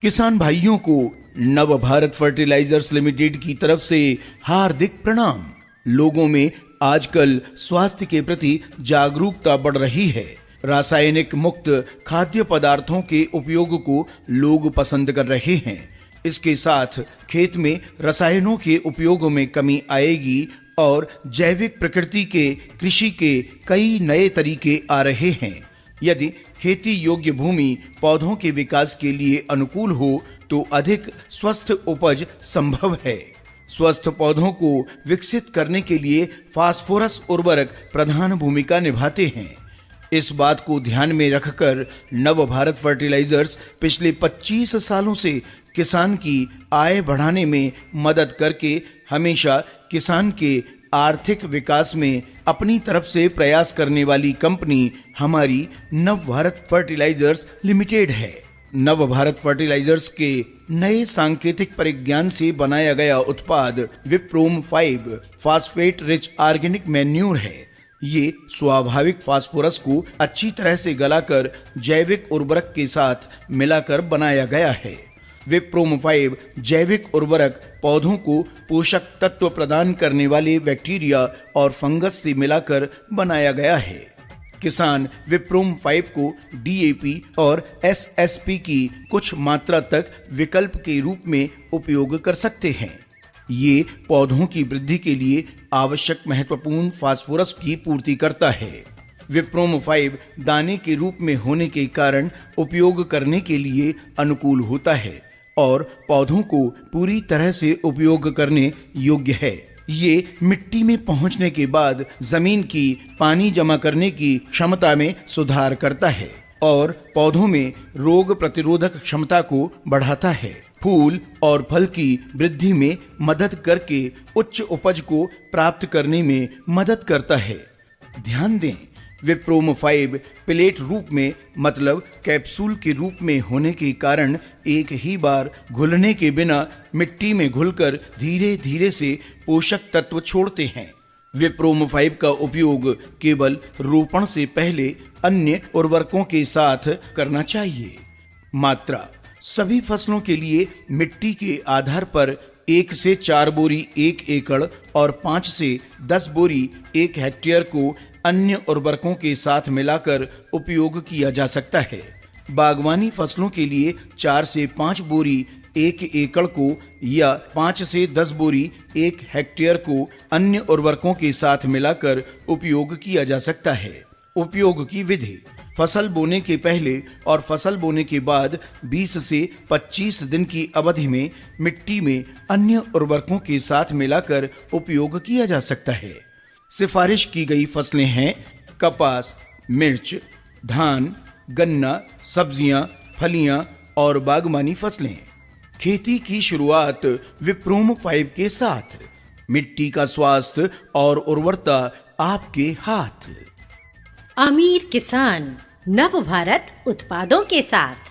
किसान भाइयों को नव भारत फर्टिलाइजर्स लिमिटेड की तरफ से हार्दिक प्रणाम। लोगों में आजकल स्वास्थ्य के प्रति जागरूकता बढ़ रही है। रासायनिक मुक्त खाद्य पदार्थों के उपयोग को लोग पसंद कर रहे हैं। इसके साथ खेत में रसायनों के उपयोग में कमी आएगी और जैविक प्रकृति के कृषि के कई नए तरीके आ रहे हैं। यदि खेती योग्य भूमि पौधों के विकास के लिए अनुकूल हो तो अधिक स्वस्थ उपज संभव है। स्वस्थ पौधों को विकसित करने के लिए फास्फोरस उर्वरक प्रधान भूमिका निभाते हैं। इस बात को ध्यान में रखकर नव भारत फर्टिलाइजर्स पिछले 25 सालों से किसान की आय बढ़ाने में मदद करके हमेशा किसान के आर्थिक विकास में अपनी तरफ से प्रयास करने वाली कंपनी हमारी नव भारत फर्टिलाइजर्स लिमिटेड है। नव भारत फर्टिलाइजर्स के नए सांकेतिक परिज्ञान से बनाया गया उत्पाद विप्रोम 5 फास्फेट रिच ऑर्गेनिक मैन्यूर है। ये स्वाभाविक फास्फोरस को अच्छी तरह से गलाकर जैविक उर्वरक के साथ मिलाकर बनाया गया है। विप्रोम 5 जैविक उर्वरक पौधों को पोषक तत्व प्रदान करने वाले बैक्टीरिया और फंगस से मिलाकर बनाया गया है। किसान विप्रोम 5 को डीएपी और एसएसपी की कुछ मात्रा तक विकल्प के रूप में उपयोग कर सकते हैं। ये पौधों की वृद्धि के लिए आवश्यक महत्वपूर्ण फास्फोरस की पूर्ति करता है। विप्रोम 5 दाने के रूप में होने के कारण उपयोग करने के लिए अनुकूल होता है और पौधों को पूरी तरह से उपयोग करने योग्य है। ये मिट्टी में पहुंचने के बाद जमीन की पानी जमा करने की क्षमता में सुधार करता है और पौधों में रोग प्रतिरोधक क्षमता को बढ़ाता है। फूल और फल की वृद्धि में मदद करके उच्च उपज को प्राप्त करने में मदद करता है। ध्यान दें, विप्रोम 5 प्लेट रूप में मतलब कैप्सूल के रूप में होने के कारण एक ही बार घुलने के बिना मिट्टी में घुलकर धीरे धीरे से पोषक तत्व छोड़ते हैं। विप्रोम 5 का उपयोग केवल रोपण से पहले अन्य उर्वरकों के साथ करना चाहिए। मात्रा: सभी फसलों के लिए मिट्टी के आधार पर 1 से 4 बोरी 1 एकड़ और 5 से 10 बोरी 1 हेक्टेयर को अन्य उर्वरकों के साथ मिलाकर उपयोग किया जा सकता है। बागवानी फसलों के लिए 4 से 5 बोरी 1 एकड़ को या 5 से 10 बोरी 1 हेक्टेयर को अन्य उर्वरकों के साथ मिलाकर उपयोग किया जा सकता है। उपयोग की विधि: फसल बोने के पहले और फसल बोने के बाद 20 से 25 दिन की अवधि में मिट्टी में अन्य उर्वरकों के साथ मिलाकर उपयोग किया जा सकता है। सिफारिश की गई फसलें हैं कपास, मिर्च, धान, गन्ना, सब्जियां, फलियां और बागवानी फसलें। खेती की शुरुआत विप्रोम 5 के साथ। मिट्टी का स्वास्थ्य और उर्वरता आपके हाथ। अमीर किसान नव भारत उत्पादों के साथ।